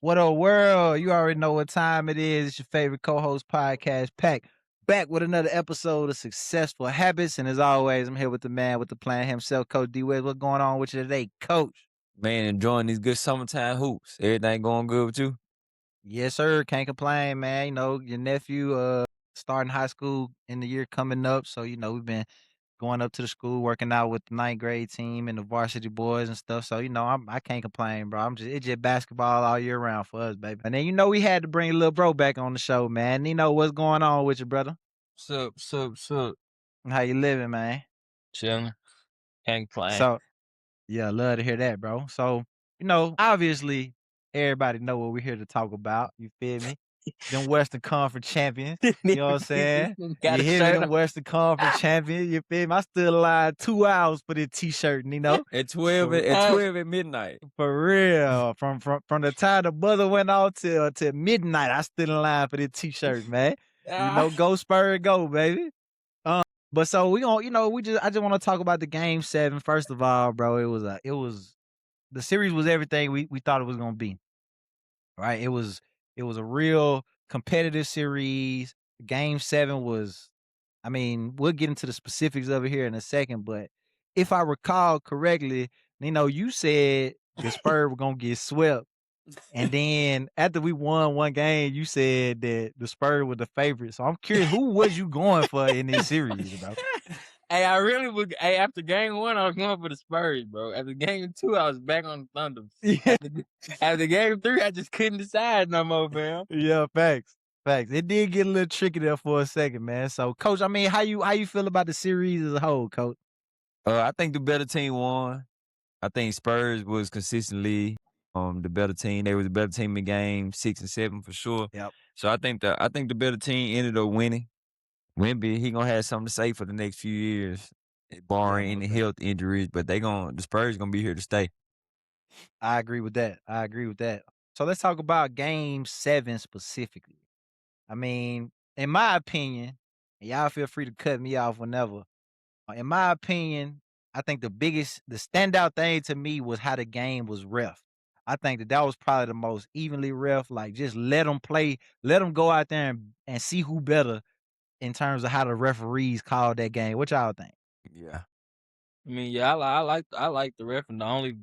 What up, world? You already know what time it is. It's your favorite co-host podcast, Pack. Back with another episode of Successful Habits. And as always, I'm here with the man with the plan himself, Coach D-Wade. What's going on with you today, Coach? Man, enjoying these good summertime hoops. Everything going good with you? Yes, sir. Can't complain, man. You know, your nephew starting high school in the year coming up. So, we've been going up to the school, working out with the ninth grade team and the varsity boys and stuff. So, I can't complain, bro. It's just basketball all year round for us, baby. And then, we had to bring a little bro back on the show, man. Nino, what's going on with you, brother? Sup. How you living, man? Chilling. Can't complain. So, yeah, love to hear that, bro. So, obviously, everybody know what we're here to talk about. You feel me? Them Western Conference champions. You know what I'm saying? Got You a hear me? shirt Them on. Western Conference champions. You feel me? I stood in line 2 hours for this t-shirt, At 12 at midnight. For real. From the time the buzzer went off till midnight, I stood in line for this t-shirt, man. Go Spurs, go, baby. But so we gonna, I just want to talk about the game 7. First of all, bro, the series was everything we thought it was gonna be. Right? It was a real competitive series. Game 7 was, we'll get into the specifics of it here in a second, but if I recall correctly, you said the Spurs were gonna get swept. And then after we won one game, you said that the Spurs were the favorite. So I'm curious, who was you going for in this series, bro? Hey, I really would. Hey, after game 1, I was going for the Spurs, bro. After game 2, I was back on the Thunder. Yeah. After game 3, I just couldn't decide no more, fam. Yeah, facts. It did get a little tricky there for a second, man. So, Coach, how you feel about the series as a whole, Coach? I think the better team won. I think Spurs was consistently the better team. They was the better team in game 6 and 7 for sure. Yep. So I think the better team ended up winning. Wemby, he gonna have something to say for the next few years, barring any health injuries. But the Spurs gonna be here to stay. I agree with that. So let's talk about game 7 specifically. In my opinion, and y'all feel free to cut me off whenever. In my opinion, I think the standout thing to me was how the game was ref. I think that was probably the most evenly ref. Like, just let them play, let them go out there and see who better in terms of how the referees called that game. What y'all think? Yeah. I like the ref, and the only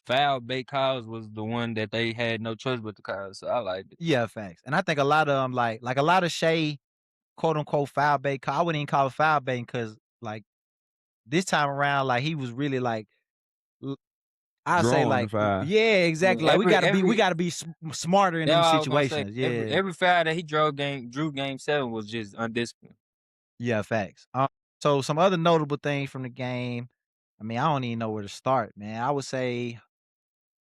foul bait calls was the one that they had no choice but to call. So I liked it. Yeah, facts. And I think a lot of them, like a lot of Shea, quote unquote, foul bait call. I wouldn't even call it foul bait because, like, this time around, like, he was really like, I say, like, yeah, exactly. Like, we gotta be smarter in these situations. Yeah, every foul that he drew game 7 was just undisciplined. Yeah, facts. So some other notable things from the game. I don't even know where to start, man. I would say,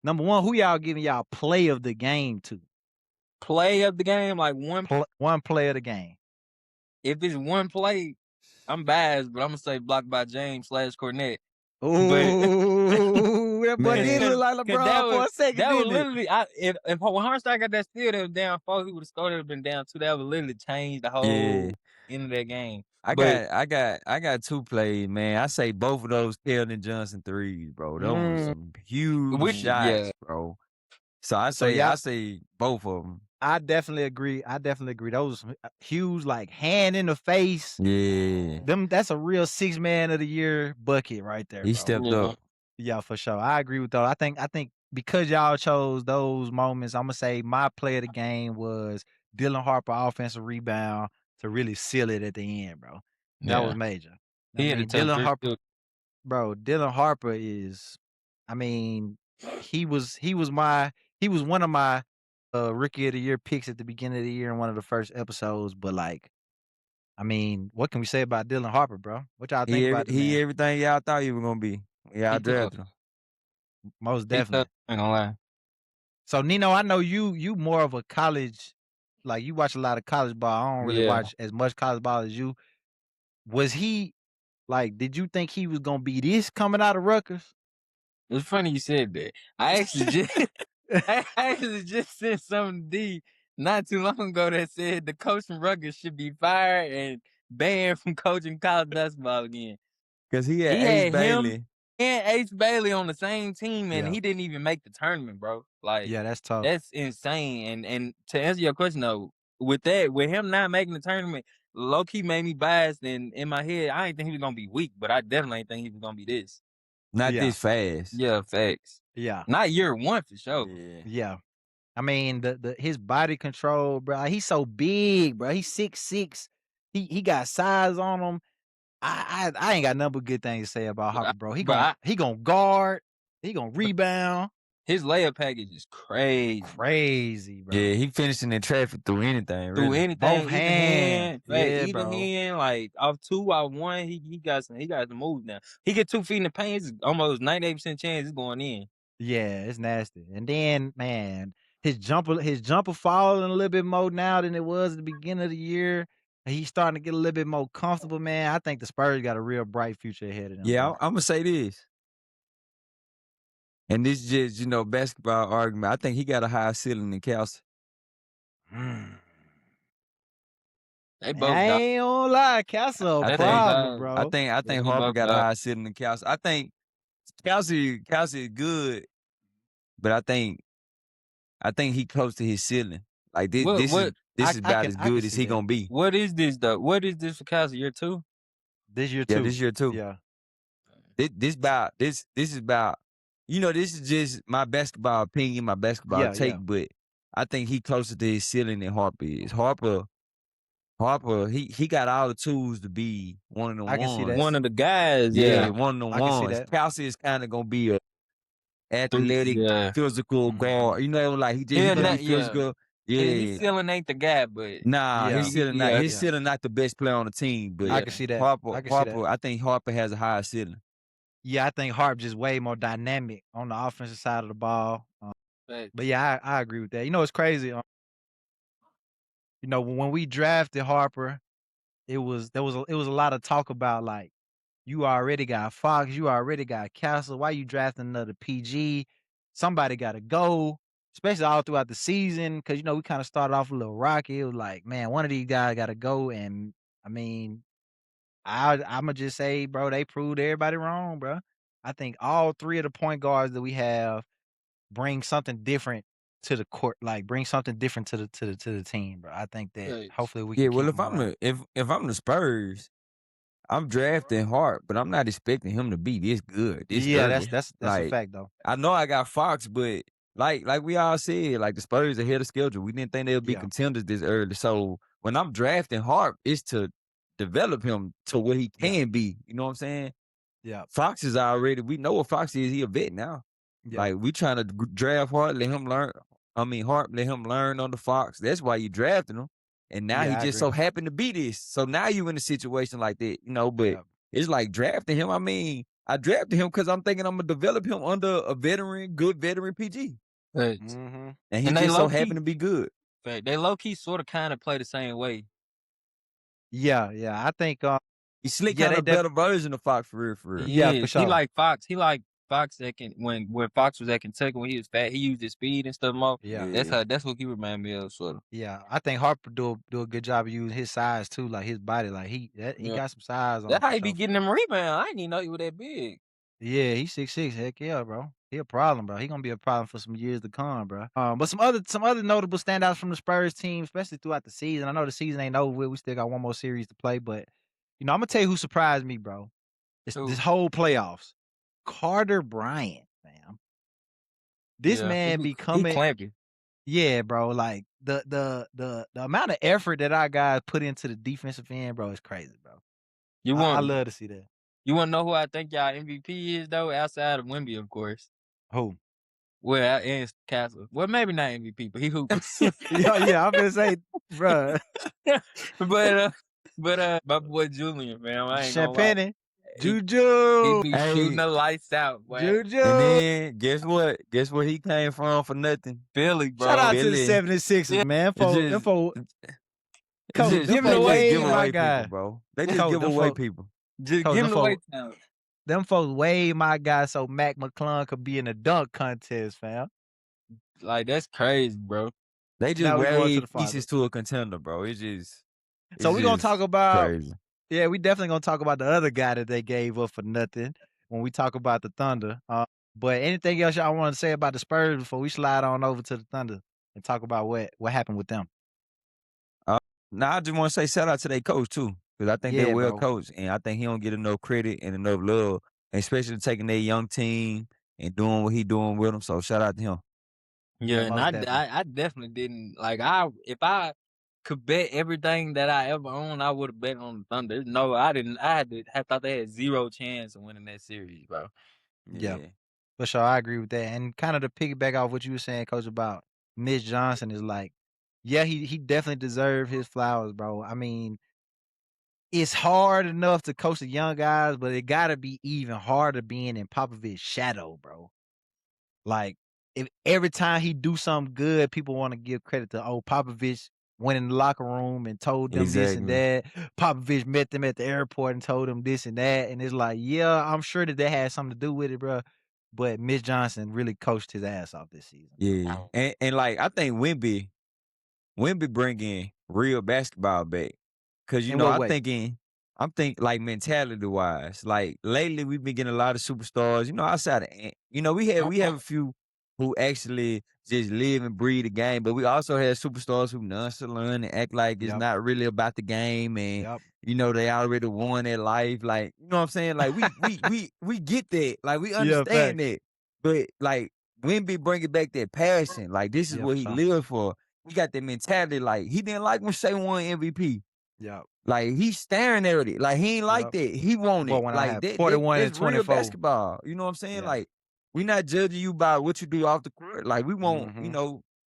number one, who y'all giving y'all play of the game to? Play of the game, like one play of the game. If it's one play, I'm biased, but I'm gonna say blocked by James /Cornette. Ooh, that boy did look like LeBron for a second. That was literally, if when Hardenstein got that steal, that was down 4. He would have scored. It would have been down 2. That would literally change the whole end of that game. I got 2 plays, man. I say both of those Keldon Johnson threes, bro. Those were some huge shots, bro. So I say both of them. I definitely agree. Those huge, like, hand in the face. Yeah. That's a real 6 man of the year bucket right there. He stepped up. Yeah, for sure. I agree with those. I think because y'all chose those moments, I'm gonna say my play of the game was Dylan Harper offensive rebound to really seal it at the end, bro. That was major. Dylan Harper, bro. Dylan Harper is, he was one of my rookie of the year picks at the beginning of the year in one of the first episodes. But, like, what can we say about Dylan Harper, bro? What y'all think about he everything y'all thought he was gonna be. Y'all drafted him. Most definitely. I ain't gonna lie. So, Nino, I know you more of a college, like, you watch a lot of college ball. I don't really watch as much college ball as you. Was he, like, did you think he was gonna be this coming out of Rutgers? It's funny you said that. I actually just sent something to D not too long ago that said the coach from Rutgers should be fired and banned from coaching college basketball again. Because he had Ace Bailey. and Ace Bailey on the same team, and Yeah. he didn't even make the tournament, bro. Like, Yeah, that's tough. that's insane. And to answer your question though, with him not making the tournament, low key made me biased. And in my head, I didn't think he was gonna be weak, but I definitely ain't think he was gonna be this. Not this fast. Yeah, facts. Yeah. Not year one for sure. Yeah. I mean, his body control, bro. He's so big, bro. He's 6'6". He got size on him. I ain't got nothing but good things to say about Harper, bro. He gonna guard. He gonna rebound. His layup package is crazy. Crazy, bro. Yeah, he finishing in traffic through anything. Through really. anything, Both hands. either hand, like off 2, off 1, he got some moves now. He get 2 feet in the paint, it's almost 98% chance it's going in. Yeah, it's nasty. And then, man, his jumper falling a little bit more now than it was at the beginning of the year. He's starting to get a little bit more comfortable, man. I think the Spurs got a real bright future ahead of them. Yeah, bro. I'm gonna say this. And this is just, basketball argument. I think he got a higher ceiling than Kelsey. They both I ain't gonna lie, Castle a problem, bro. I think Harper got a higher ceiling than Kelsey. I think Kelsey is good, but I think he close to his ceiling. Like this is about as good as he gonna be. What is this though? What is this for Kelsey? Year 2? This year 2. Yeah, this year 2. Yeah. This is about this is just my basketball opinion, my basketball take, but I think he closer to his ceiling than Harper is. Harper, he got all the tools to be one of the ones. I can see that. One of the guys, one of the ones. Kelsey is kind of gonna be a athletic, physical guard. Like he just gonna be physical. Yeah, his ceiling ain't the guy, but his ceiling not. His ceiling not the best player on the team, but I can see that. Harper, I can see that. I think Harper has a higher ceiling. Yeah, I think Harp just way more dynamic on the offensive side of the ball. But yeah, I agree with that. It's crazy. When we drafted Harper, there was a lot of talk about like, you already got Fox, you already got Castle. Why you drafting another PG? Somebody got to go, especially all throughout the season, because we kind of started off a little rocky. It was like, man, one of these guys got to go, and I mean, I'm gonna just say, bro, they proved everybody wrong, bro. I think all 3 of the point guards that we have bring something different to the court, like bring something different to the team, bro. I think that hopefully we can. Yeah, well, if I'm the Spurs, I'm drafting Hart, but I'm not expecting him to be this good. Early. That's like, a fact though. I know I got Fox, but like we all said, like the Spurs are ahead of schedule. We didn't think they'd be contenders this early. So when I'm drafting Hart, it's to develop him to what he can be. You know what I'm saying? Yeah. Fox is already. We know what Fox is. He a vet now. Yeah. Like we trying to draft Hart, let him learn. Hart, let him learn on the Fox. That's why you drafting him. And now he just so happened to be this. So now you in a situation like that, but it's like drafting him. I mean, I drafted him because I'm thinking I'm going to develop him under a good veteran PG. Mm-hmm. And he just so happened to be good. They low-key sort of kind of play the same way. Yeah. I think he's slick got a better version of Fox for real. Yeah, for sure. He like Fox. He like Fox when Fox was at Kentucky, when he was fat, he used his speed and stuff more. Yeah. That's what he reminded me of, sort of. Yeah, I think Harper do a good job of using his size too, like his body. Like he got some size on. That's how he be getting them rebounds. I didn't even know he was that big. Yeah, he's 6'6". Heck yeah, bro. He a problem, bro. He gonna be a problem for some years to come, bro. But some other notable standouts from the Spurs team, especially throughout the season. I know the season ain't over with. We still got one more series to play, but I'm gonna tell you who surprised me, bro. This whole playoffs. Carter Bryant, fam. This man becoming clampy. Yeah, bro. Like the amount of effort that our guys put into the defensive end, bro, is crazy, bro. I love to see that. You want to know who I think y'all MVP is though, outside of Wemby, of course? Who? Well, and Castle. Well, maybe not MVP, but he hoopers. yeah, I'm gonna say, bro. but my boy Julian, man, I ain't Champagne. Juju. He be shooting the lights out, boy. Juju. And then guess what? Guess where he came from for nothing? Philly, bro. Shout out to the 76ers, man. Coach, give away my guy, people, bro. They just give away people. Just give him away talent. Them folks wave my guy so Mac McClung could be in a dunk contest, fam. Like, that's crazy, bro. They just wave pieces to a contender, bro. It's just... So we're going to talk about... Crazy. Yeah, we definitely going to talk about the other guy that they gave up for nothing. when we talk about the Thunder. But anything else y'all want to say about the Spurs before we slide on over to the Thunder and talk about what happened with them? Now I just want to say shout out to their coach too, because I think they're Yeah, well bro. coached, and I think he don't get enough credit and enough love, especially taking their young team and doing what he doing with them. So shout out to him. Yeah, Yeah, and most definitely. I definitely didn't like if I could bet everything that I ever owned, I would have bet on the Thunder. No, I didn't. I thought they had zero chance of winning that series, bro. Yeah. Yeah. For sure, I agree with that. And kind of to piggyback off what you were saying, Coach, about Mitch Johnson is like, yeah, he definitely deserved his flowers, bro. I mean, it's hard enough to coach the young guys, but it gotta be even harder being in Popovich's shadow, bro. Like, if every time he do something good, people want to give credit to Popovich went in the locker room and told them this and that. Popovich met them at the airport and told them this and that. And it's like, yeah, I'm sure that had something to do with it, bro. But Mitch Johnson really coached his ass off this season. Yeah. And like I think Wemby bringing real basketball back. Cause In what way? I'm thinking like mentality wise. Like lately we've been getting a lot of superstars. Outside of we have a few who actually just live and breathe the game, but we also have superstars who nonchalant and act like it's not really about the game, and they already won their life. Like, you know what I'm saying? Like we get that. Like we understand that. But like Wemby bringing back that passion. Like this is what he lived for. He got that mentality. Like he didn't like when Shea won MVP. Yeah. Like he's staring at it. Like he ain't like that. He want it. When I Like have that, 41 and that's real 24. basketball. You know what I'm saying? Like we not judging you by what you do off the court. Like we want,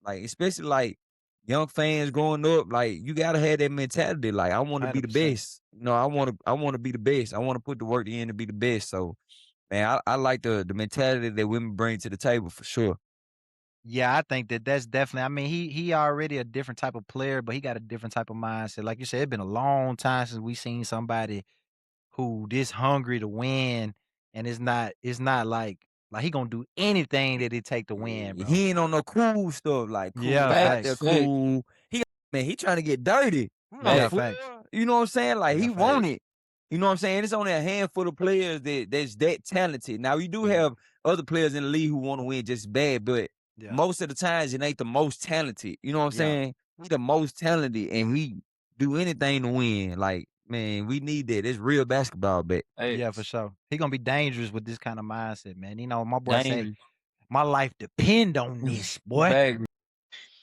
like especially like young fans growing up. Like you gotta have that mentality. Like I want to be the 100%. best. I want to be the best. I want to put the work in to be the best. So man, I like the mentality that women bring to the table for sure. Yeah, I think that's definitely. I mean, he already a different type of player, but he got a different type of mindset. Like you said, it's been a long time since we seen somebody who this hungry to win, and it's not like he gonna do anything that it take to win, bro. He ain't on no cool stuff like cool. Facts. Cool. He trying to get dirty. Facts. You know what I'm saying? Like he facts. want it. You know what I'm saying? It's only a handful of players that's that talented. Now you do have other players in the league who want to win just bad, but most of the times it ain't the most talented. You know what I'm saying? We the most talented, and we do anything to win. Like, man, we need that. It's real basketball, but yeah, for sure. He gonna be dangerous with this kind of mindset, man. My boy say, my life depend on this, boy.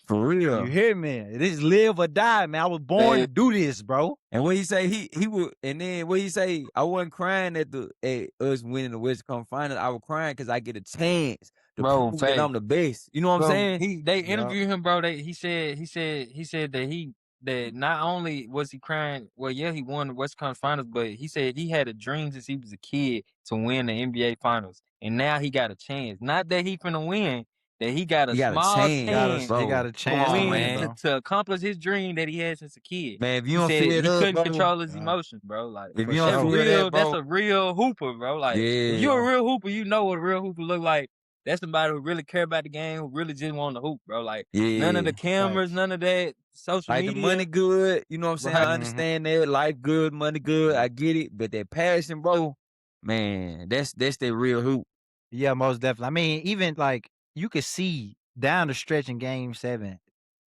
For real. You hear me? This is live or die, man. I was born to do this, bro. And when he say he would, and then when he say I wasn't crying at us winning the West Conference Finals, I was crying because I get a chance to prove that I'm the best. You know what I'm saying? They interviewed him, bro. He said that not only was he crying, well, yeah, he won the West Conference Finals, but he said he had a dream since he was a kid to win the NBA Finals, and now he got a chance. Not that he finna win. That he got a small chance. He got a chance to win, to accomplish his dream that he had since a kid. Man, if you don't feel he couldn't control his emotions, bro. Like if you don't feel that, bro, that's a real hooper, bro. Like if you're a real hooper, you know what a real hooper look like. That's somebody who really care about the game, who really just want to hoop, bro. Like none of the cameras, none of that social media. The money good, you know what I'm saying? I understand that. Life good, money good, I get it. But that passion, bro, man, that's that real hoop. Yeah, most definitely. I mean, even like you could see down the stretch in Game 7,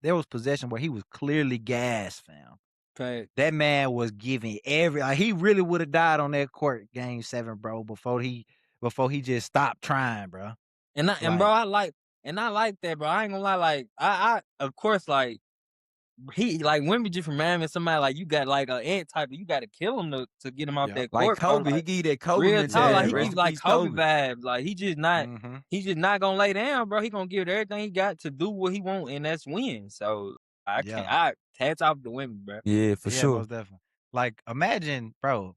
there was possession where he was clearly gassed, fam. Okay. That man was giving he really would have died on that court Game 7, bro, before he just stopped trying, bro. And bro, I like that, bro. I ain't gonna lie, like I of course like he like Wemby just remind me of somebody like you got like an ant type, you got to kill him to get him off that court. Like Kobe, he give you that Kobe real talk, like he bro. gives like Kobe vibes. Like he just not gonna lay down, bro. He gonna give it everything he got to do what he want, and that's win. So I hats off to Wemby, bro. Yeah, for sure. Most definitely. Like imagine, bro.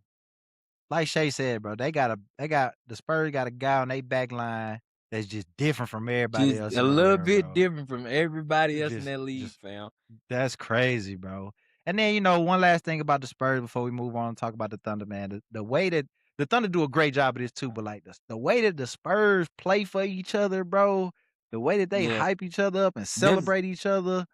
Like Shay said, bro, the Spurs got a guy on their back line that's just different from everybody else. A little bit different from everybody else in that league, fam. That's crazy, bro. And then, one last thing about the Spurs before we move on and talk about the Thunder, man. The way that the Thunder do a great job of this too, but like the way that the Spurs play for each other, bro, the way that they hype each other up and celebrate each other.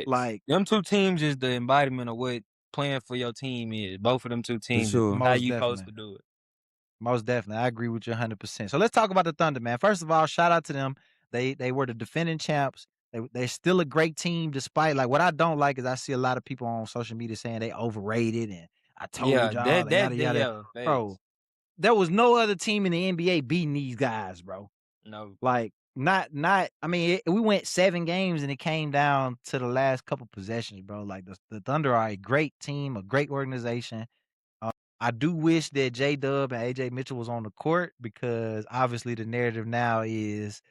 Like them two teams is the embodiment of what playing for your team is. Both of them two teams, how you supposed to do it. Most definitely. I agree with you 100%. So let's talk about the Thunder, man. First of all, shout out to them. They were the defending champs. They're still a great team, despite like what I don't like is I see a lot of people on social media saying they overrated and I Yeah, told y'all and yada yada. yeah, Bro, facts. there was no other team in the NBA beating these guys, bro. No. Like not I mean, we went 7 games and it came down to the last couple possessions, bro. Like the Thunder are a great team, a great organization. I do wish that J-Dub and AJ Mitchell was on the court because obviously the narrative now is,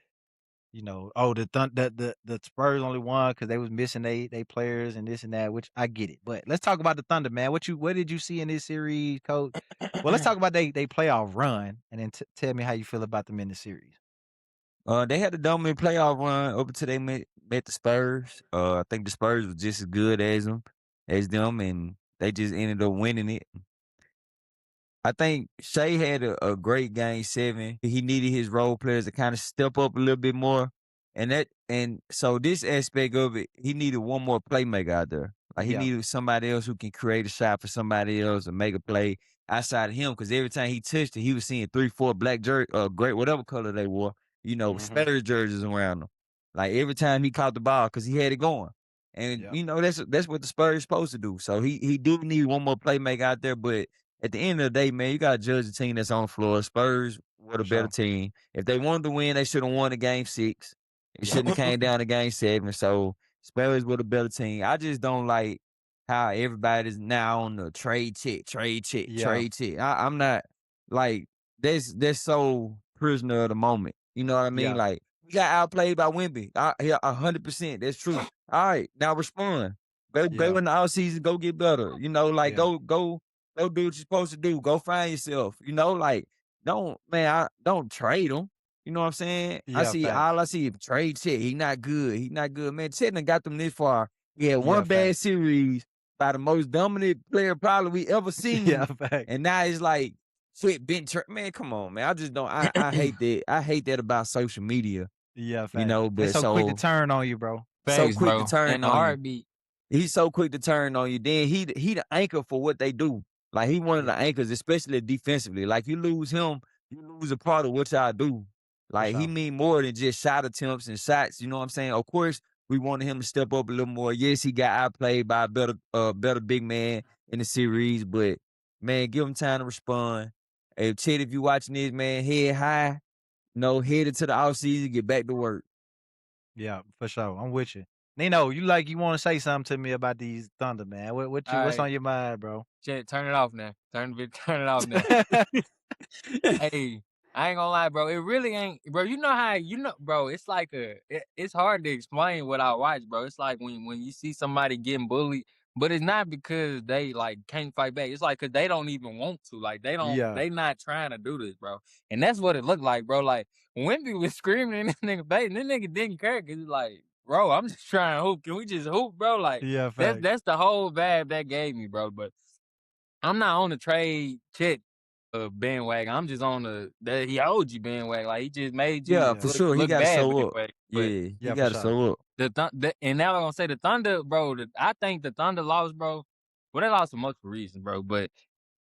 oh, the Spurs only won because they was missing they players and this and that, which I get it. But let's talk about the Thunder, man. What did you see in this series, Coach? Well, let's talk about they playoff run and then tell me how you feel about them in the series. They had a dominant playoff run up until they met the Spurs. I think the Spurs was just as good as them, and they just ended up winning it. I think Shea had a great game 7. He needed his role players to kind of step up a little bit more. And so this aspect of it, he needed one more playmaker out there. Like he needed somebody else who can create a shot for somebody else and make a play outside of him. Because every time he touched it, he was seeing 3-4 black jersey, great whatever color they wore, Spurs jerseys around them. Like every time he caught the ball, because he had it going. And that's what the Spurs supposed to do. So he do need one more playmaker out there, but at the end of the day, man, you gotta judge the team that's on the floor. Spurs were the better team. If they wanted to win, they should have won the game 6. It shouldn't have came down to game 7. So Spurs were the better team. I just don't like how everybody's now on the trade check. I'm not like that's so prisoner of the moment. You know what I mean? Yeah. Like we got outplayed by Wemby. 100%. That's true. All right, now respond. Go in the offseason, go get better. Go do what you're supposed to do. Go find yourself. Don't trade him. You know what I'm saying? All I see is trade Chet. He not good. Man, Chet done got them this far. He had one bad series by the most dominant player probably we ever seen. And now it's like Chet been man, come on, man. I just don't I hate that. I hate that about social media. Yeah, but they so quick to turn on you, bro. So quick to turn and on heartbeat. you. He's so quick to turn on you. Then he the anchor for what they do. Like he one of the anchors, especially defensively. Like you lose him, you lose a part of what y'all do. Like he mean more than just shot attempts and shots. You know what I'm saying? Of course, we wanted him to step up a little more. Yes, he got outplayed by a better big man in the series, but man, give him time to respond. Hey, Chet, if you watching this, man, head high, headed to the offseason, get back to work. Yeah, for sure. I'm with you. Nino, you want to say something to me about these Thunder, man? What's on your mind, bro? Chet, turn it off now. Turn it off now. Hey, I ain't gonna lie, bro. It really ain't, bro. You know how bro. It's like it's hard to explain what I watch, bro. It's like when you see somebody getting bullied, but it's not because they like can't fight back. It's like because they don't even want to. Like they don't. They not trying to do this, bro. And that's what it looked like, bro. Like Wemby was screaming in this nigga face, and this nigga didn't care because he's like, bro, I'm just trying to hoop. Can we just hoop, bro? Like that's the whole vibe that gave me, bro. But I'm not on the trade Chet bandwagon. I'm just on the he owed you bandwagon. Like he just made you for sure. He got to show up. He got to show up. And now I'm gonna say the Thunder, bro. I think the Thunder lost, bro. Well, they lost for multiple reasons, bro. But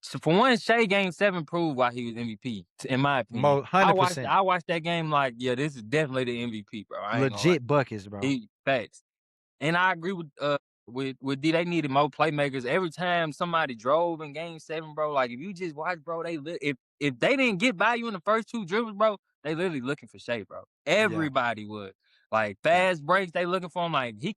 for one, Shea Game 7 proved why he was MVP. In my opinion, 100%. I watched that game like, yeah, this is definitely the MVP, bro. Legit buckets, bro. Facts. And I agree with D. They needed more playmakers. Every time somebody drove in Game 7, bro, like if you just watch, bro, if they didn't get by you in the first 2 dribbles, bro, they literally looking for Shea, bro. Everybody would. Like fast breaks, they looking for him. Like they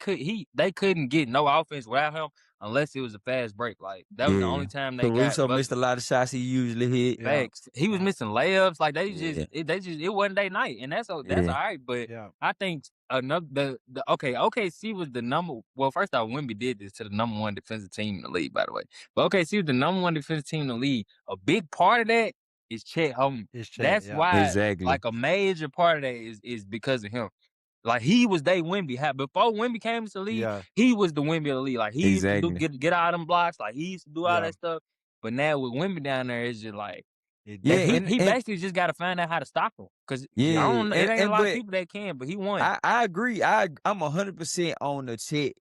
couldn't get no offense without him unless it was a fast break. Like that was the only time they got. Caruso missed a lot of shots he usually hit. Facts. He was missing layups. Like it wasn't their night, and that's all right. But I think the OKC was the number. Well, first off, Wemby did this to the number 1 defensive team in the league, by the way. But OKC was the number 1 defensive team in the league. A big part of that is Chet Holmgren. That's why, like a major part of that is because of him. Like he was Wemby. Before Wemby came to the league, he was the Wemby of the league. Like he used to get out of them blocks. Like he used to do all that stuff. But now with Wemby down there, it's just like he basically just got to find out how to stop him. Cause it ain't a lot of people that can, but he won. I agree. I'm 100% on the Chet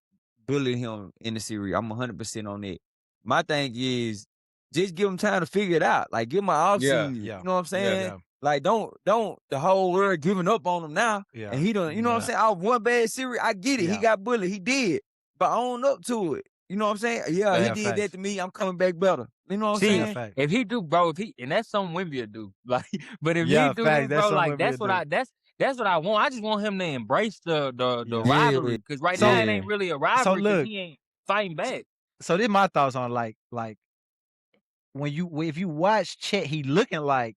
bullying him in the series. I'm 100% on it. My thing is just give him time to figure it out. Like, give him an off season. yeah. You know what I'm saying? Yeah. Like, don't the whole world giving up on him now. Yeah. And he don't, you know what I'm saying? Off one bad series, I get it. He got bullied. He did. But own up to it. You know what I'm saying? Yeah, he did that to me. I'm coming back better. You know what I'm saying? If he do, bro, and that's something Wemby will do. Like, but if he do facts, this, bro, like that's what I want. I just want him to embrace the rivalry. Because right now it ain't really a rivalry because he ain't fighting back. So this my thoughts on like if you watch Chet, he looking like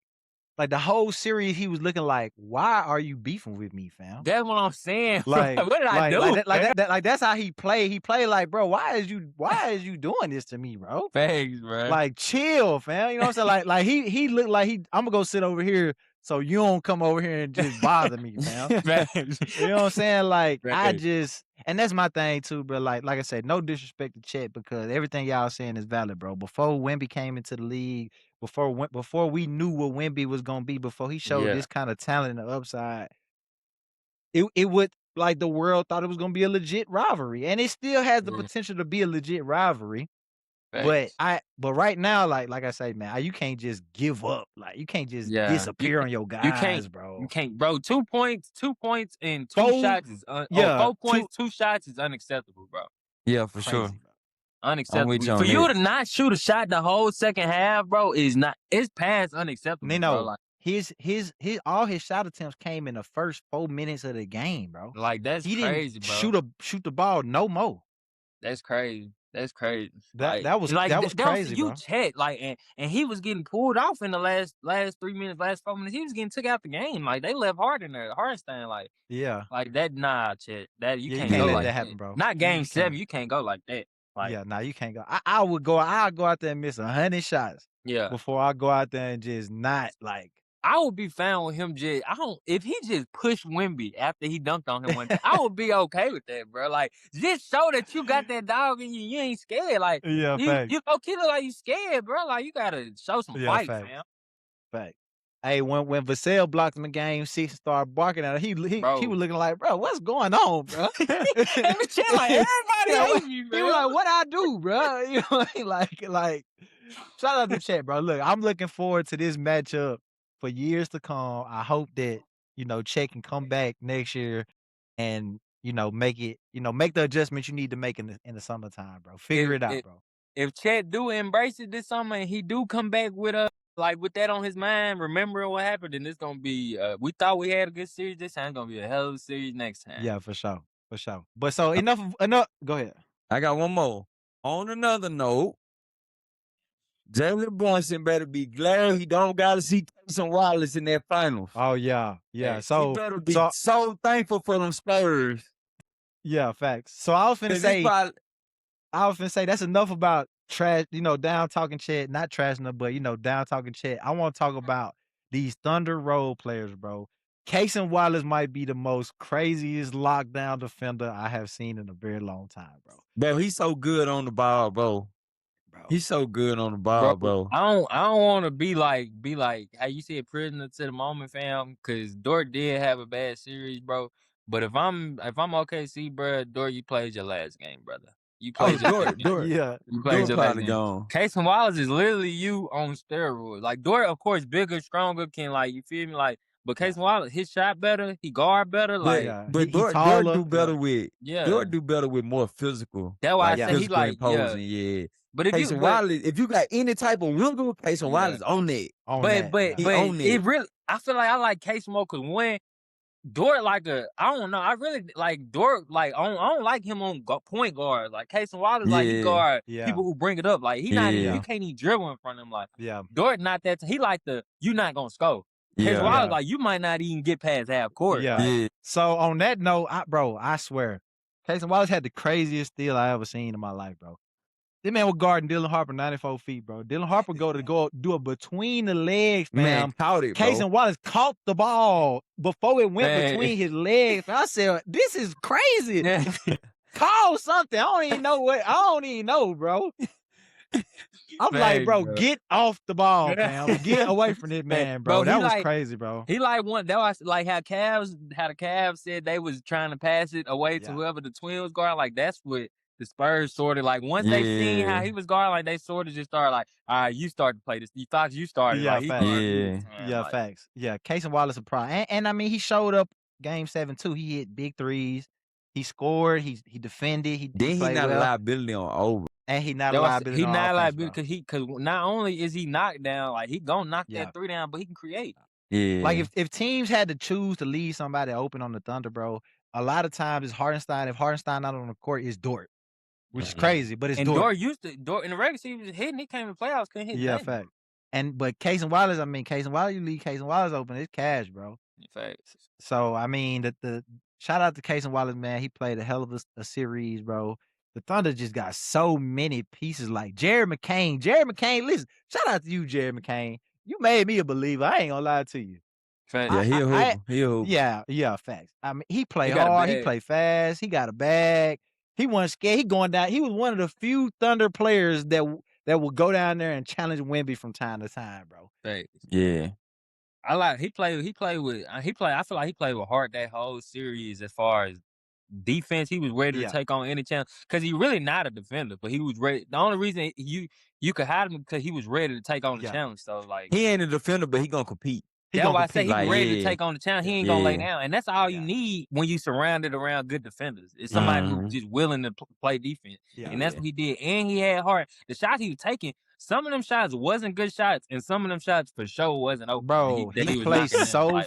the whole series he was looking like, why are you beefing with me, fam? That's what I'm saying. Like, what did I do? Like that's how he played. He played like, bro, why is you doing this to me, bro? Thanks, bro. Like, chill, fam. You know what I'm saying? Like he looked like I'm gonna go sit over here so you don't come over here and just bother me, fam. You know what I'm saying? Like, and that's my thing too, bro. Like I said, no disrespect to Chet because everything y'all saying is valid, bro. Before Wemby came into the league, before we knew what Wemby was gonna be, before he showed this kind of talent and the upside, it would like the world thought it was gonna be a legit rivalry, and it still has the potential to be a legit rivalry. Thanks. But right now, like I say, man, you can't just give up. Like you can't just disappear on your guys, bro. You can't, bro. 2 points and two shots is 4 points, 2 shots is unacceptable, bro. Yeah, for sure. Bro. Unacceptable. For you to not shoot a shot the whole second half, bro, it's past unacceptable. Nino, bro. Like, his all his shot attempts came in the first 4 minutes of the game, bro. Like that's crazy, bro. Shoot the ball no more. That's crazy. That's crazy. That was crazy, bro. You Chet, like, and he was getting pulled off in the last 3 minutes, last 4 minutes. He was getting took out the game. Like they left Hart in there, Hartenstein, like that. Nah, Chet, that you can't go let like that happen, bro. Not game 7. You can't go like that. Like, you can't go. I'll go out there and miss 100 shots. Yeah. Before I go out there and just not like. I would be fine with him if he just pushed Wemby after he dunked on him one time, I would be okay with that, bro. Like, just show that you got that dog in you. You ain't scared. Like, you look like you scared, bro. Like, you gotta show some fight, man. Fact. Hey, when Vassell blocked him in game 6 and started barking at him, he was looking like, bro, what's going on, bro? Like, everybody hates you, bro. He was like, what I do, bro? You know, like, shout out to Chet, bro. Look, I'm looking forward to this matchup for years to come. I hope that, Chet can come back next year and, make the adjustments you need to make in the summertime, bro. Figure it out, bro. If Chet do embrace it this summer and he do come back with with that on his mind, remember what happened, then it's gonna be we thought we had a good series this time. It's gonna be a hell of a series next time. Yeah, for sure. But so enough. Go ahead. I got one more. On another note, Jalen Brunson better be glad he don't got to see Tyson Wallace in that finals. Oh, yeah. So he better be so thankful for them Spurs. Yeah, facts. So I was finna say that's enough about trash, down talking Chet, not trashing them, but, down talking Chet. I want to talk about these Thunder role players, bro. Tyson Wallace might be the most craziest lockdown defender I have seen in a very long time, bro. Bro, he's so good on the ball, bro. He's so good on the ball, bro. I don't want to be like how you said, prisoner to the moment, fam. Because Dort did have a bad series, bro. But if I'm OKC, bro, Dort, you played your last game, brother. You played Dort. Yeah, you played your last game. Tyson Wallace is literally you on steroids. Like Dort, of course, bigger, stronger, can you feel me, But Tyson Wallace, his shot better, he guard better, but Dort do better with Dort do better with more physical. That's why I say he imposing, But if Tyson Wallace, if you got any type of wiggle, Tyson Wallace on it. But it really, I feel like I like Tyson more because when Dort I don't know, I really like Dort. I don't like him on point guard. Like Tyson Wallace, he guard people who bring it up. Like he not, you can't even dribble in front of him. Dort not that. He you not gonna score. Tyson Wallace, you might not even get past half court. So on that note, I swear, Tyson Wallace had the craziest steal I ever seen in my life, bro. This man was guarding Dylan Harper 94 feet, bro. Dylan Harper go do it between the legs, man. Caught it, bro. Tyson Wallace caught the ball before it went between his legs. I said, this is crazy. Call something. I don't even know, bro. I'm like, bro, get off the ball, fam. Get away from this man, bro. That was crazy, bro. He that was how the Cavs said they was trying to pass it away to whoever the Twins guard. Like that's what the Spurs sort of like once they seen how he was guarding, like they sort of just started like, all right, you start to play this. You thought you started, Yeah, like he facts. started. Yeah, facts. Yeah, Casey Wallace a problem, and I mean he showed up Game 7 too. He hit big threes. He scored. He defended. He Then he played not a well, liability on over. and he not a liability He on not offense, liability bro. because not only is he knocked down, like he gonna knock Yeah. that 3 down, but he can create. Yeah. Like if teams had to choose to leave somebody open on the Thunder, bro, a lot of times it's Hartenstein. If Hartenstein not on the court, it's Dort, which is crazy, but it's And Dort. Dort used to Dort in the regular season he was hitting. He came in playoffs, couldn't hit. Yeah, nothing. fact. But Casey Wallace, I mean, Casey Wallace, you leave Casey Wallace open, it's cash, bro. Facts. So I mean, the shout out to Casey Wallace, man. He played a hell of a series, bro. The Thunder just got so many pieces like Jared McCain. Jared McCain, listen, shout out to you, Jared McCain. You made me a believer. I ain't gonna lie to you. Facts. Yeah, he a hooper. He a hooper. Yeah, facts. I mean, he played got a hard. He bag. played fast. He got a bag. He wasn't scared. He going down. He was one of the few Thunder players that will go down there and challenge Wemby from time to time, bro. Facts. Yeah. He played with I feel like he played with heart that whole series as far as defense. He was ready to take on any challenge because he really not a defender, but he was ready. The only reason you could hide him because he was ready to take on the challenge. So like he ain't a defender, but he gonna compete. That's why I say he like, ready to take on the challenge. He ain't gonna lay down, and that's all you need when you surrounded around good defenders. It's somebody who's just willing to play defense, and that's what he did. And he had heart. The shots he was taking, some of them shots wasn't good shots, and some of them shots for sure wasn't open. Bro, he plays so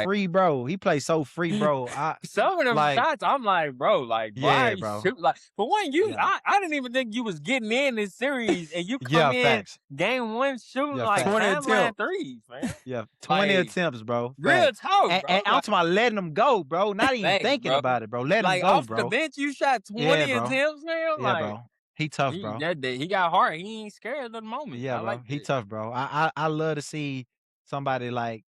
free, bro. He plays so free, bro. Some of them shots, I'm like, bro, like, why are you shoot? Like, for one, I didn't even think you was getting in this series, and you come in game 1 shooting like 20 threes, man. Yeah, 20 attempts, bro. Real talk, bro. And I'm talking about letting them go, bro. Not even thinking about it, bro. Letting them go, off bro. the bench, you shot 20 attempts, man. Yeah, bro. He tough, bro. He got heart. He ain't scared of the moment. Yeah, bro. He tough, bro. I love to see somebody like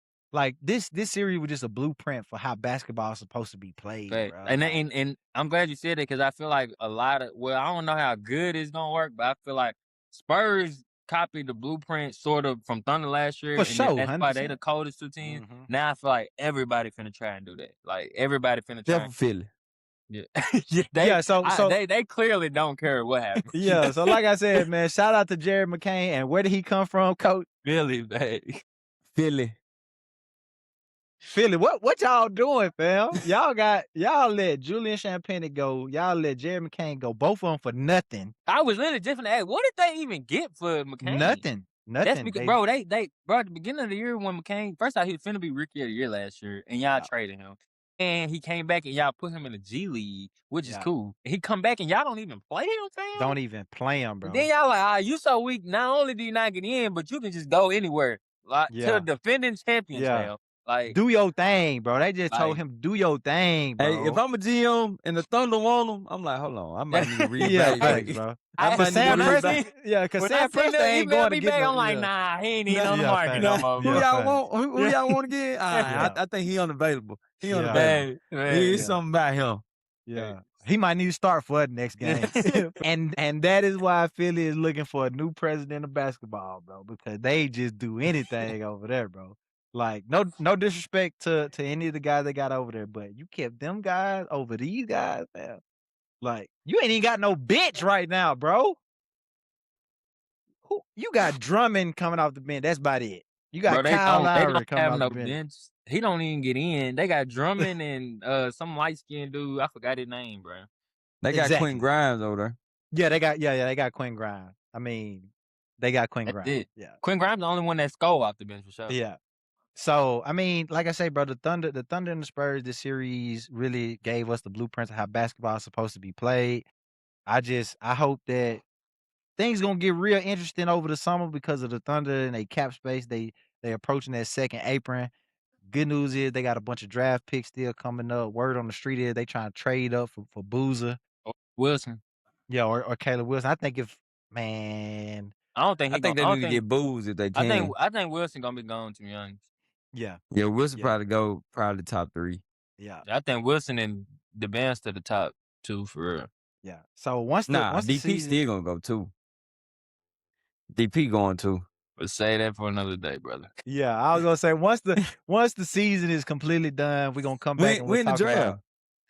this series was just a blueprint for how basketball is supposed to be played, bro. And I'm glad you said it because I feel like a lot of I don't know how good it's gonna work, but I feel like Spurs copied the blueprint sort of from Thunder last year. For sure, that's why they the coldest 2 teams. Now I feel like everybody finna try and do that. Like everybody finna try. Definitely feel it. Yeah. So they clearly don't care what happens. Yeah. So like I said, man, shout out to Jared McCain. And where did he come from, Coach? Philly, baby. Philly, what y'all doing, fam? Y'all let Julian Champagnie go. Y'all let Jared McCain go. Both of them for nothing. I was literally just gonna ask, what did they even get for McCain? Nothing. That's because, bro, they at the beginning of the year when McCain, first out he was finna be Rookie of the Year last year, and y'all traded him. And he came back and y'all put him in the G League, which is cool. He come back and y'all don't even play him, fam? Don't even play him, bro. And then y'all like, you so weak. Not only do you not get in, but you can just go anywhere. Like to the defending champions, fam. Like, do your thing, bro. They just told him, do your thing, bro. Hey, if I'm a GM and the Thunder want him, I'm like, hold on. I might need to read thanks, bro. Because Sam Presti ain't going to get I'm like, nah, he ain't even on the market no more. Who y'all want again? I think he unavailable. He unavailable. There's something about him. Yeah. He might need to start for the next game. and that is why Philly is looking for a new president of basketball, bro, because they just do anything over there, bro. Like, no disrespect to any of the guys they got over there, but you kept them guys over these guys, man. Like, you ain't even got no bench right now, bro. You got Drummond coming off the bench. That's about it. You got Kyle Lowry coming off the bench. He don't even get in. They got Drummond and some light-skinned dude. I forgot his name, bro. They got Quentin Grimes over there. Yeah, they got Quentin Grimes. I mean, they got Quentin Grimes. Yeah. Quentin Grimes the only one that scored off the bench for sure. Yeah. So, I mean, like I say, bro, the Thunder and the Spurs, this series really gave us the blueprints of how basketball is supposed to be played. I hope that things gonna get real interesting over the summer because of the Thunder and they cap space. They approaching that second apron. Good news is they got a bunch of draft picks still coming up. Word on the street is they trying to trade up for Boozer. Wilson. Yeah, or Caleb Wilson. I think I think they need to get Booze if they can. I think Wilson gonna be gone, to be honest. Yeah. Yeah, Wilson probably top 3. Yeah. I think Wilson and the band's to the top 2 for real. Yeah. So once DP season, still gonna go too. DP going too. But say that for another day, brother. Yeah, I was gonna say once the season is completely done, we're gonna come back and we'll in the talk draft. about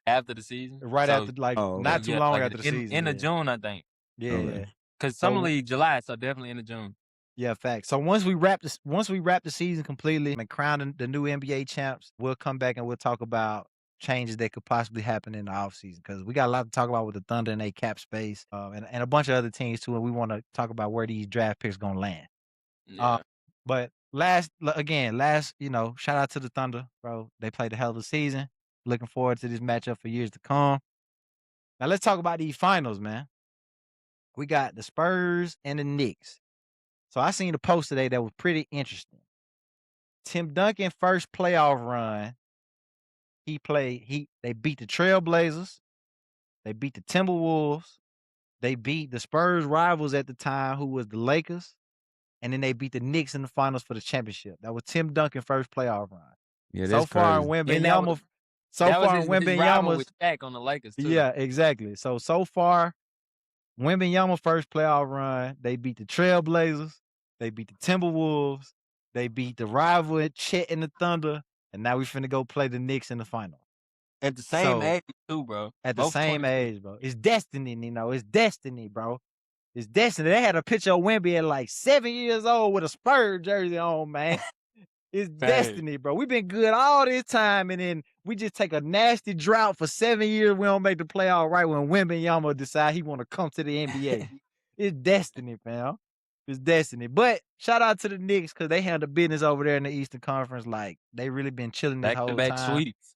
after the season. Right So, after, like, Oh, not too long after the season. in the June, I think. Yeah, Okay. yeah. Because Summer League July, so definitely in the June. Yeah, facts. So once we wrap the season completely and crown the new NBA champs, we'll come back and we'll talk about changes that could possibly happen in the offseason, because we got a lot to talk about with the Thunder and their cap space, and a bunch of other teams too, and we want to talk about where these draft picks gonna land. Yeah. But last, shout out to the Thunder, bro. They played a hell of a season. Looking forward to this matchup for years to come. Now let's talk about these finals, man. We got the Spurs and the Knicks. So I seen a post today that was pretty interesting. Tim Duncan first playoff run, they beat the Trailblazers, they beat the Timberwolves, they beat the Spurs rivals at the time, who was the Lakers, and then they beat the Knicks in the finals for the championship. That was Tim Duncan first playoff run. Yeah, So that's far in crazy. Wembanyama, that was his rival with Shaq on the Lakers too. Yeah, exactly. So far, Wembanyama first playoff run, they beat the Trailblazers, they beat the Timberwolves, they beat the rival at Chet and the Thunder, and now we finna go play the Knicks in the final. At the same age too, bro. At the same age, bro. It's destiny, Nino. It's destiny, bro. It's destiny. They had a picture of Wemby at like 7 years old with a Spurs jersey on, man. It's destiny, bro. We've been good all this time, and then we just take a nasty drought for 7 years. We don't make the playoff right when Wembanyama decide he want to come to the NBA. It's destiny, fam. It's destiny. But shout out to the Knicks, because they handled business over there in the Eastern Conference. Like, they really been chilling this whole time. Back-to-back sweeps.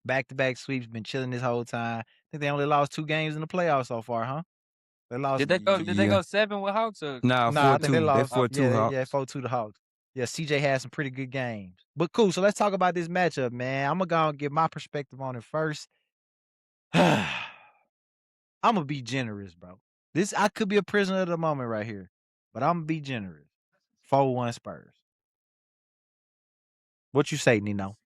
Back-to-back sweeps, been chilling this whole time. I think they only lost 2 games in the playoffs so far, huh? They lost. Did they go 7 with Hawks? Or? Nah, 4-2. I think they lost. 4-2 Hawks. Yeah, 4-2 the Hawks. Yeah, CJ had some pretty good games. But cool, so let's talk about this matchup, man. I'm going to go and give my perspective on it first. I'm going to be generous, bro. I could be a prisoner of the moment right here, but I'm going to be generous. 4-1 Spurs. What you say, Nino?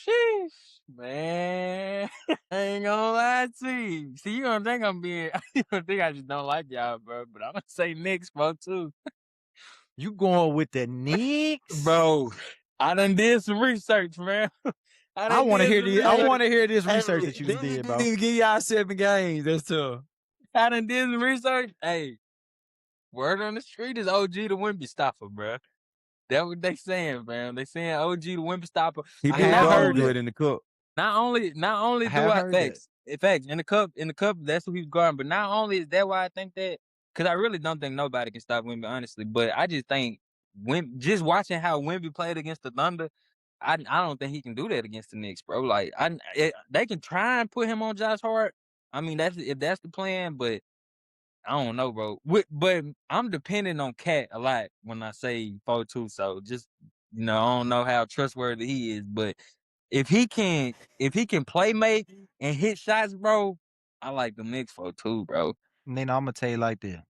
Sheesh, man. I ain't gonna lie to you. See, you don't think I'm being, you don't think I just don't like y'all, bro, but I'm gonna say Knicks, bro, too. You going with the Knicks? Bro, I done did some research, man. I want to hear this. I want to hear this research that you did, bro. Didn't give y'all 7 games. That's tough. I done did some research. Hey, word on the street is OG the Wemby stopper, bro. That's what they saying, man. They saying OG the Wemby stopper. He been going good in the cup. Not only do I facts in the cup, that's who he's guarding. But not only is that why I think that, because I really don't think nobody can stop Wemby, honestly. But I just think just watching how Wemby played against the Thunder, I don't think he can do that against the Knicks, bro. Like they can try and put him on Josh Hart. I mean, if that's the plan, but I don't know, bro. But I'm depending on Cat a lot when I say 4-2. So just, I don't know how trustworthy he is, but if he can play make and hit shots, bro, I like the Knicks 4-2, bro. Nino, I'm gonna tell you like this.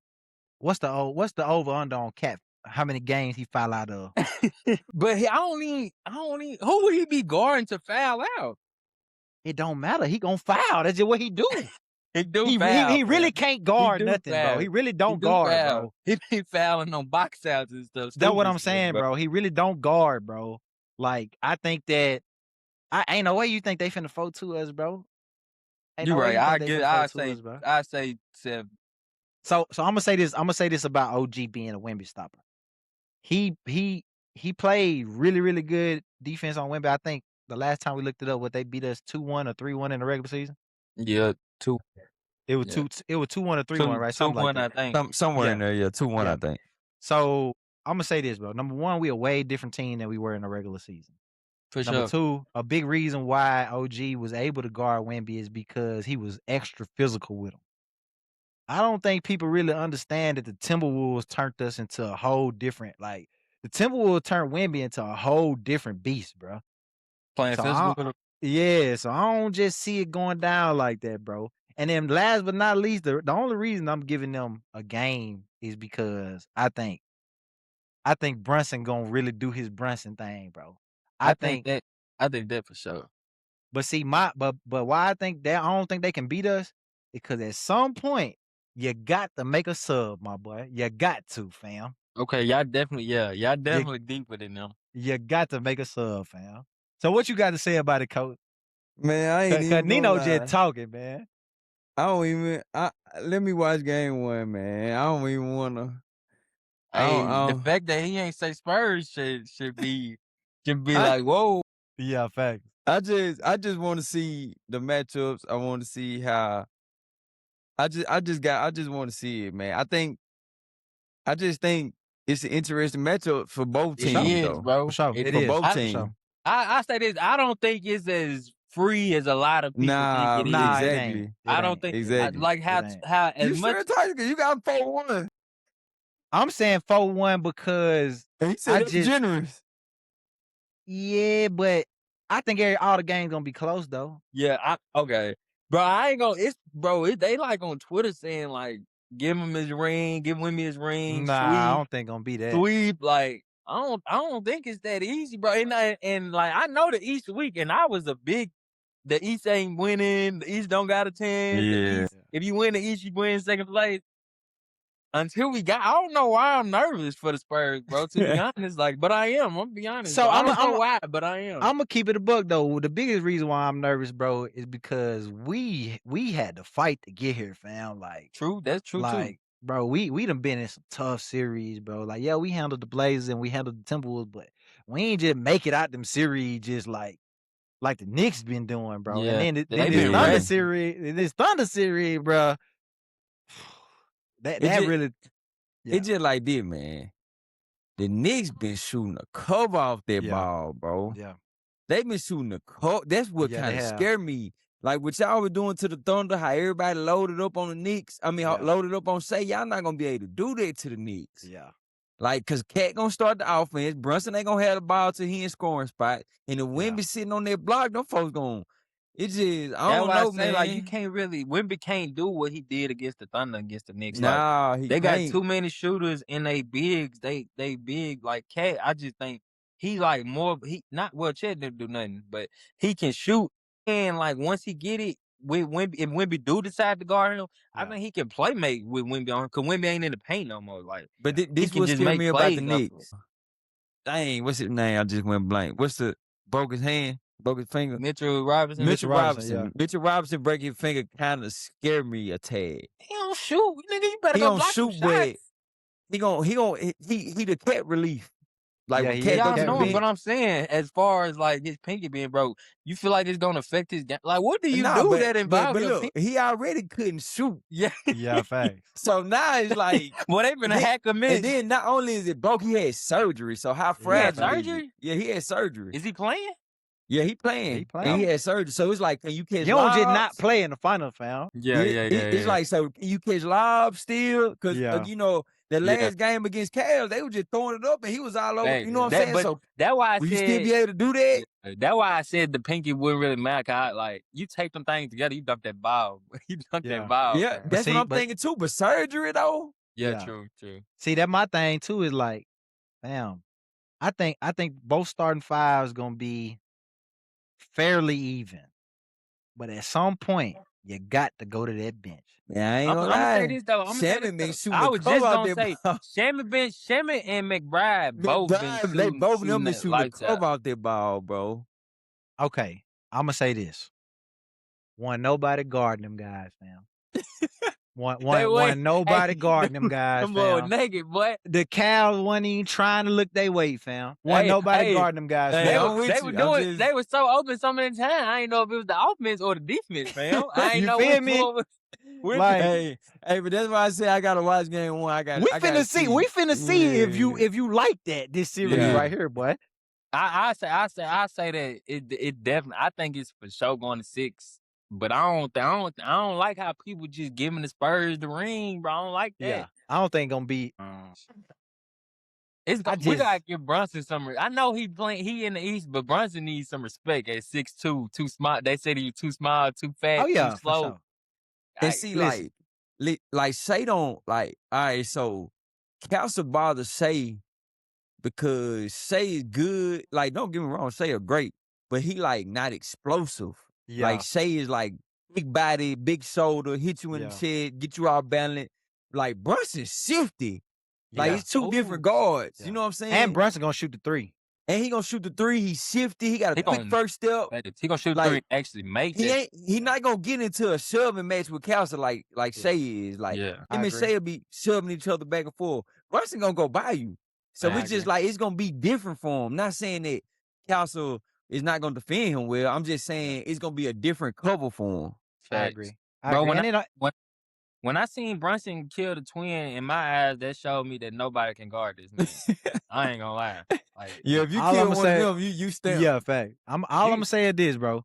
What's the over under on Cat? How many games he foul out of? But I don't even. Who would he be guarding to foul out? It don't matter. He gonna foul. That's just what he do. He really can't guard nothing, bro. He really don't guard, bro. He be fouling on box outs and stuff. That's what I'm saying, bro. He really don't guard, bro. Like, I think that I ain't no way you think they finna 4-2 us, bro. You're right. I say 7. So I'm gonna say this. I'm gonna say this about OG being a Wemby stopper. He played really, really good defense on Wemby. I think the last time we looked it up, they beat us 2-1 or 3-1 in the regular season. Yeah, 2. It was 2-1 or 3-1, right? Something like that. I think. Somewhere in there, 2-1, I think. So I'm gonna say this, bro. Number one, we a way different team than we were in the regular season. For Number sure. 2, a big reason why OG was able to guard Wemby is because he was extra physical with him. I don't think people really understand that the Timberwolves turned us into a whole different, like, the Timberwolves turned Wemby into a whole different beast, bro. Playing physical with him. Yeah, so I don't just see it going down like that, bro. And then last but not least, the only reason I'm giving them a game is because I think Brunson gonna really do his Brunson thing, bro. I think that for sure. But see, but why I think that I don't think they can beat us, because at some point you got to make a sub, my boy. You got to, fam. Okay, y'all definitely deeper than them. You got to make a sub, fam. So what you got to say about it, Coach? Man, I ain't even Nino gonna just lie. talking, man. I don't even. Let me watch game 1, man. I don't even wanna. Hey, the fact that he ain't say Spurs should be like, whoa. Yeah, facts. I just want to see the matchups. I want to see how. I just want to see it, man. I just think it's an interesting matchup for both It teams, is, though. bro. For sure. It It For is. both For teams. sure. I say this. I don't think it's as free as a lot of people think it is. Nah, it exactly. ain't. I don't think Exactly. like how as You much. sure, Tyson? You got 4-1. I'm saying 4-1 because He said that's generous. Yeah, but I think all the games gonna be close though. Yeah, okay. Bro, I ain't gonna they like on Twitter saying like give him his ring, give Wemby his ring, Nah, I don't think gonna be that. sweep. Like I don't think it's that easy, bro. And like I know the East week, and I was the East ain't winning, the East don't got a chance. Yeah. The East, if you win the East, you win second place. Until I don't know why I'm nervous for the Spurs, bro. To be honest, but I am. I'm gonna be honest. So bro. I don't know why, but I am. I'm gonna keep it a buck though. The biggest reason why I'm nervous, bro, is because we had to fight to get here, fam. Like true, that's true too. Bro, we done been in some tough series, bro. Like, yeah, we handled the Blazers and we handled the Timberwolves, but we ain't just make it out them series just like the Knicks been doing, bro. Yeah, And then they this been Thunder ready. series, bro. That really. Yeah. It's just like this, man. The Knicks been shooting the cover off that ball, bro. Yeah. They been shooting the cover. That's what kind of scared me. Like what y'all was doing to the Thunder, how everybody loaded up on the Knicks. I mean, loaded up on Shea. Y'all not gonna be able to do that to the Knicks. Yeah. Like, cause Cat gonna start the offense. Brunson ain't gonna have the ball till he in scoring spot. And the Wemby sitting on that block, them folks gonna. It's just I don't know, man. Like you can't really Wemby can't do what he did against the Thunder against the Knicks. Nah, like, they got too many shooters and they bigs. They big like Cat. I just think he like more. He not well. Chet didn't do nothing, but he can shoot. And like once he get it with Wemby, if Wemby do decide to guard him, I think he can play make with Wemby on. Cause Wemby ain't in the paint no more. Like, but this can what just scared make me about the plays Knicks. Dang, what's his name? I just went blank. What's the broke his hand? Broke his finger. Mitchell Robinson. Mitchell Robinson breaking his finger kind of scared me a tad. He don't shoot, nigga. You better He go don't block shoot, some but shots. he the Cat relief. Like Yeah, when he Cat is go the to Cat the know, bench. but I'm saying as far as like his pinky being broke, you feel like it's gonna affect his game. Like, what do you do that involves but your look, pinky? he already couldn't shoot. Yeah, Yeah, facts. So now it's like, well, they been a hack a minute. and then not only is it broke, he had surgery. So how fragile is it? surgery? Yeah, he had surgery. Is he playing? Yeah, he playing. He playing. And he had surgery. So it's like, can you catch You don't just lobs? not play in the final, fam. It's like, so can you catch lobs still? Because, you know, the last game against Cavs, they were just throwing it up and he was all over. You know what I'm saying? But So that's why I will said, you still be able to do that? That's why I said the pinky wouldn't really matter. Like, you take them things together, you dump that ball. You dump that ball. Yeah, that's what I'm thinking too. But surgery, though? Yeah, true. See, that my thing too is like, damn, I think both starting fives gonna be fairly even. But at some point, you got to go to that bench. Yeah, I ain't gonna I'm lie. gonna say this though. Shamit been shooting I the was cover just out gonna there. say Shamit and McBride both been shooting. They both of them been shooting the lights cover out. out their ball, bro. Okay, I'm gonna say this. One, nobody guarding them guys, fam. One, nobody guarding them guys, Them boys fam. naked, boy. The Cavs wasn't even trying to look their weight, fam. Nobody guarding them guys, fam. They were so open so many times. I didn't know if it was the offense or the defense, fam. I ain't You know feel which me? one was. Like, hey, but that's why I say I gotta watch game one. We finna see if you like that series right here, boy. I say that it definitely. I think it's for sure going to 6. But I don't like how people just giving the Spurs the ring, bro. I don't like that. Yeah, I don't think gonna be. We gotta give Brunson some. I know he in the East, but Brunson needs some respect at 6'2", too small. They said he was too small, too fat, too slow. Sure. And see, like Shea don't like. All right, so Castle bother Shea because Shea is good. Like, don't get me wrong, Shea are great, but he like not explosive. Yeah. Like Shea is like big body, big shoulder, hit you in the head, get you all balanced. Like Brunson's shifty. Like it's two different guards. You know what I'm saying? And Brunson gonna shoot the 3. And he gonna shoot the three. He's shifty. He got a quick first step. He gonna shoot the three and actually make it. He not gonna get into a shoving match with Kelsey like Shea is. Like him and Shea will be shoving each other back and forth. Brunson gonna go by you. So it's just like it's gonna be different for him. Not saying that Kelsey is not gonna defend him well. I'm just saying it's gonna be a different cover for him. I agree. Bro, when I seen Brunson kill the twin, in my eyes, that showed me that nobody can guard this man. I ain't gonna lie. Like, yeah, if you kill one of them, you stand. Yeah, fact. I'm gonna say is this, bro.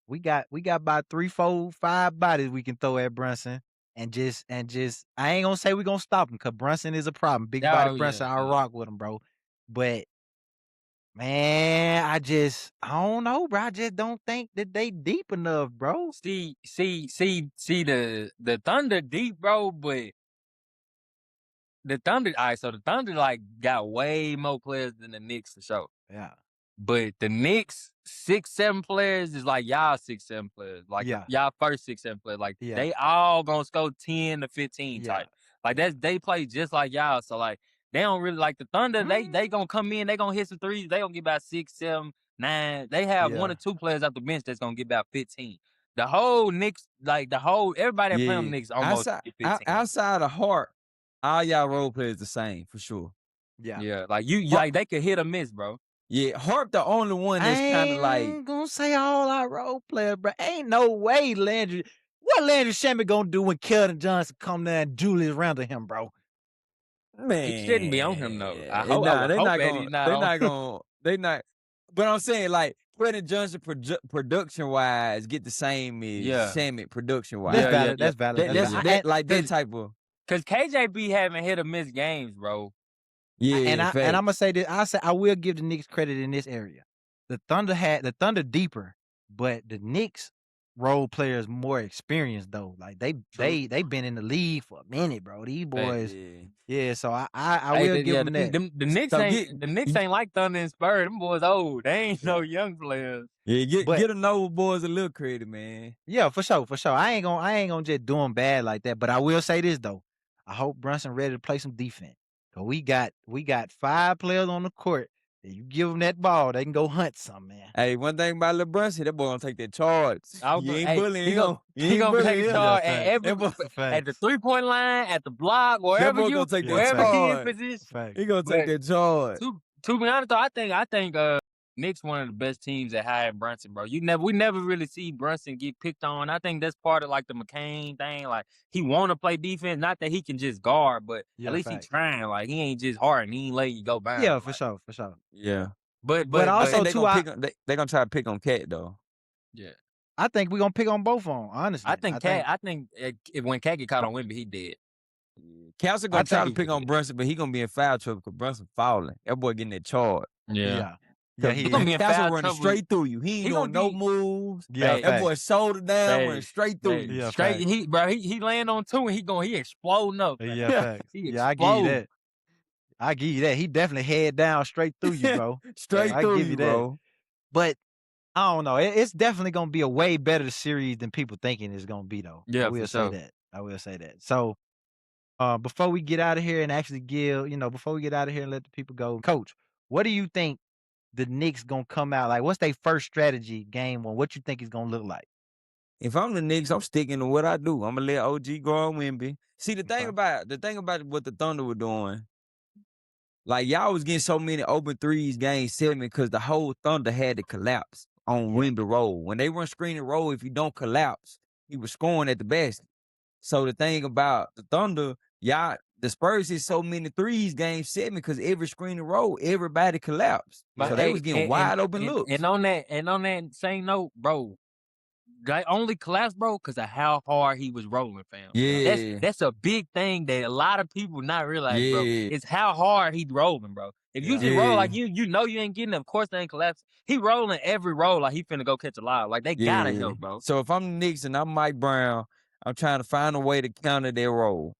We got about 3, 4, 5 bodies we can throw at Brunson and just I ain't gonna say we gonna stop him because Brunson is a problem. Big body Brunson, I'll rock with him, bro. But man, I don't know, bro. I just don't think that they deep enough, bro. See the Thunder deep, bro, but the Thunder, all right, so the Thunder like got way more players than the Knicks for sure. Yeah. But the Knicks 6, 7 players is like y'all 6, 7 players. Like y'all first 6, 7 players. Like they all gonna score 10 to 15 type. Like they play just like y'all. So like they don't really like the Thunder. They gonna come in. They gonna hit some threes. They gonna get about 6, 7, 9. They have 1 or 2 players off the bench that's gonna get about 15. The whole Knicks, like everybody that play on Knicks almost get 15. Outside of Hart, all y'all role players the same for sure. Yeah. Like like they could hit or miss, bro. Yeah, Harp the only one that's kind of like. I ain't gonna say all our role players, bro. Ain't no way Landry. What Landry Shamet gonna do when Keldon Johnson come there and Julius Randle him, bro? Man, he shouldn't be on him though. They not. But I'm saying like Keldon Johnson production wise get the same as Shamet production wise. That's valid. That type of. Cause KJ be having hit or miss games, bro. Yeah, and I'm gonna say this. I will give the Knicks credit in this area. The Thunder deeper, but the Knicks role players more experienced though. Like they been in the league for a minute, bro. These boys, So I will give them that. The Knicks ain't like Thunder and Spurs. Them boys old. They ain't no young players. Yeah, get a Nova boys a little credit, man. Yeah, for sure. I ain't gonna just do them bad like that. But I will say this though. I hope Brunson ready to play some defense. We got 5 players on the court. You give them that ball, they can go hunt something, man. Hey, one thing about LeBron, that boy gonna take that charge. You ain't bullying him. He gonna take a charge at the 3-point line, at the block, wherever he in position. He gonna take that charge. To be honest, though, I think Knicks one of the best teams at hiring Brunson, bro. We never really see Brunson get picked on. I think that's part of like the McCain thing. Like he want to play defense, not that he can just guard, but at least he trying. Like he ain't just hard and he ain't letting you go by. Yeah, for sure. Yeah, but also they gonna try to pick on Cat though. Yeah, I think we gonna pick on both of them. Honestly, I think if when Cat get caught on Wemby, he dead. Kelsey gonna try to pick on Brunson, but he gonna be in foul trouble because Brunson fouling. That boy getting that charge. Yeah, he gonna be in foul running straight through you. He ain't doing no moves. Yeah, that boy shoulder down, running straight through you. Yeah, straight. He laying on 2 and he exploding up. Yeah, I give you that. I give you that. He definitely head down straight through you, bro. Straight through you, bro. But I don't know. It's definitely gonna be a way better series than people thinking it's gonna be, though. Yeah, I will say that. So, before we get out of here and actually before we get out of here and let the people go, Coach, what do you think the Knicks gonna come out like? What's their first strategy game one? What you think it's gonna look like? If I'm the Knicks, I'm sticking to what I do. I'm gonna let OG go on Wemby. See, the thing about what the Thunder were doing, like y'all was getting so many open threes game 7 because the whole Thunder had to collapse on Wemby roll. When they run screen and roll, if you don't collapse, he was scoring at the basket. So the thing about the Thunder, the Spurs hit so many threes game 7 because every screen and roll, everybody collapsed. So they was getting wide open looks. And on that same note, bro, they only collapsed, bro, because of how hard he was rolling, fam. Yeah. That's a big thing that a lot of people not realize, bro. It's how hard he's rolling, bro. If you just roll like you know you ain't getting it, of course they ain't collapsing. He rolling every roll like he finna go catch a lob. Like they gotta help, bro. So if I'm the Knicks and I'm Mike Brown, I'm trying to find a way to counter their roll.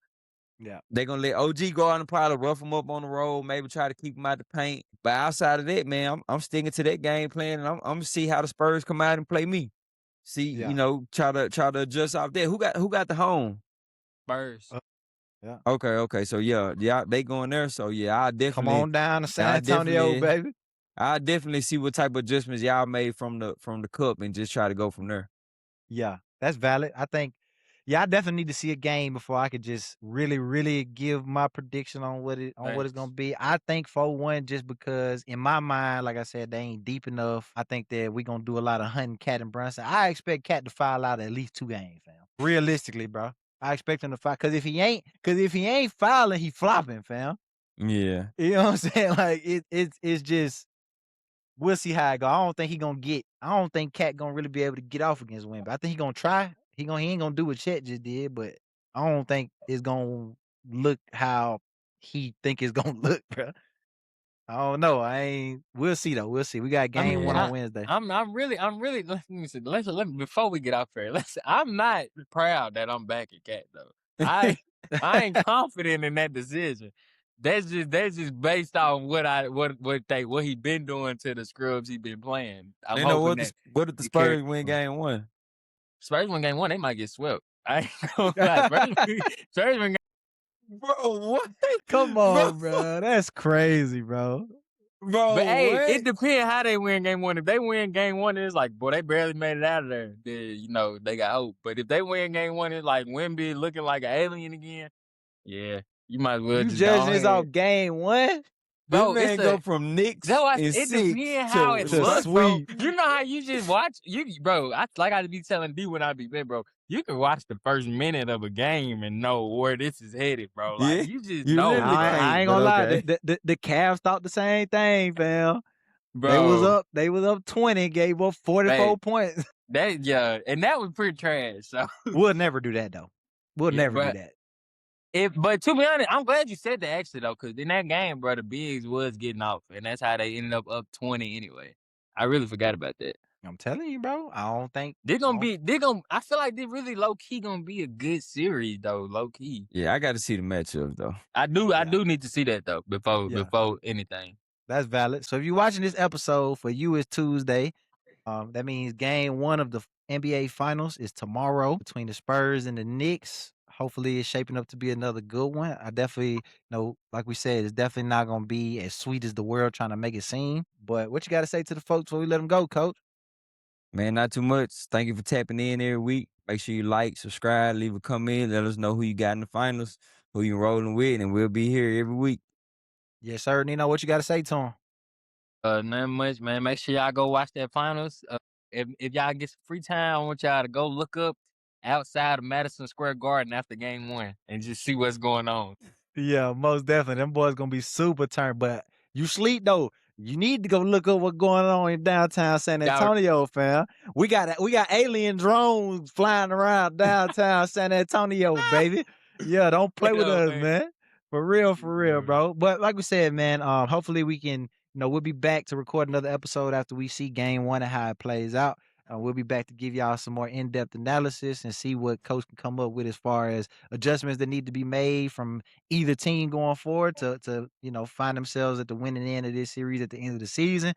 Yeah. They're going to let OG go out and probably rough him up on the road, maybe try to keep him out the paint. But outside of that, man, I'm sticking to that game plan, and I'm going to see how the Spurs come out and play me. See, try to adjust off there. Who got the home? Spurs. Yeah. Okay. So, yeah, they going there. So, yeah, I definitely. Come on down to San Antonio, baby. I definitely see what type of adjustments y'all made from the cup and just try to go from there. Yeah, that's valid. I think, yeah, I definitely need to see a game before I could just really, really give my prediction on what it's gonna be. I think 4-1 just because in my mind, like I said, they ain't deep enough. I think that we gonna do a lot of hunting Cat and Brunson. I expect Cat to foul out at least 2 games, fam. Realistically, bro. I expect him to foul because if he ain't fouling, he flopping, fam. Yeah. You know what I'm saying? Like it's just we'll see how it go. I don't think Cat gonna really be able to get off against Wemby. I think he gonna try. He ain't gonna do what Chet just did, but I don't think it's gonna look how he think it's gonna look, bro. I don't know. We'll see though. We'll see. We got game 1 on Wednesday. I'm really. Let me before we get off here. I'm not proud that I'm back at Cat though. I ain't confident in that decision. That's just based on what he been doing to the scrubs he been playing. I'm hoping what if the Spurs win game 1? Spurs win game 1, they might get swept. I ain't gonna lie. Spurs win. Bro, what? Come on, bro. That's crazy, bro. Bro, But hey, what? it depends how they win game 1. If they win game 1, it's like, boy, they barely made it out of there. Then, they got hope. But if they win game 1, it's like Wemby looking like an alien again. Yeah, you might as well You just judging go this ahead. off game 1? Bro, this man go from Knicks it depends how it looks, bro. You know how you just watch bro. I be telling D when I be there, bro. You can watch the first minute of a game and know where this is headed, bro. Like you just know. Really I ain't gonna lie. The Cavs thought the same thing, fam. Bro, They was up 20, gave up 44 points. and that was pretty trash. So we'll never do that though. We'll never do that. But to be honest, I'm glad you said that actually though, because in that game, bro, the bigs was getting off, and that's how they ended up 20 anyway. I really forgot about that. I'm telling you, bro. I don't think I feel like they're really low key gonna be a good series though, low key. Yeah, I got to see the matchup though. I do need to see that though before anything. That's valid. So if you're watching this episode, for you it's Tuesday. That means game 1 of the NBA Finals is tomorrow between the Spurs and the Knicks. Hopefully it's shaping up to be another good one. I definitely like we said, it's definitely not going to be as sweet as the world trying to make it seem. But what you got to say to the folks before we let them go, Coach? Man, not too much. Thank you for tapping in every week. Make sure you like, subscribe, leave a comment. Let us know who you got in the finals, who you rolling with, and we'll be here every week. Yes, sir. Nino, what you got to say to him? Not much, man. Make sure y'all go watch that finals. If y'all get some free time, I want y'all to go look up outside of Madison Square Garden after game 1 and just see what's going on. Yeah, most definitely. Them boys gonna be super turned. But you sleep though. You need to go look up what's going on in downtown San Antonio, fam. We got alien drones flying around downtown San Antonio, baby. Yeah, don't play with us, man. For real, bro. But like we said, man, hopefully we can, we'll be back to record another episode after we see game 1 and how it plays out. We'll be back to give y'all some more in-depth analysis and see what Coach can come up with as far as adjustments that need to be made from either team going forward to find themselves at the winning end of this series at the end of the season.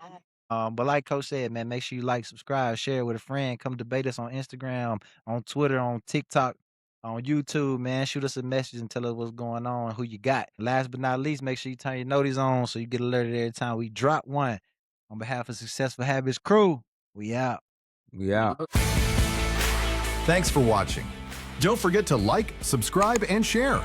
But like Coach said, man, make sure you like, subscribe, share it with a friend. Come debate us on Instagram, on Twitter, on TikTok, on YouTube, man. Shoot us a message and tell us what's going on, who you got. Last but not least, make sure you turn your notice on so you get alerted every time we drop one. On behalf of Successful Habits crew, we out. We out. Thanks for watching. Don't forget to like, subscribe, and share.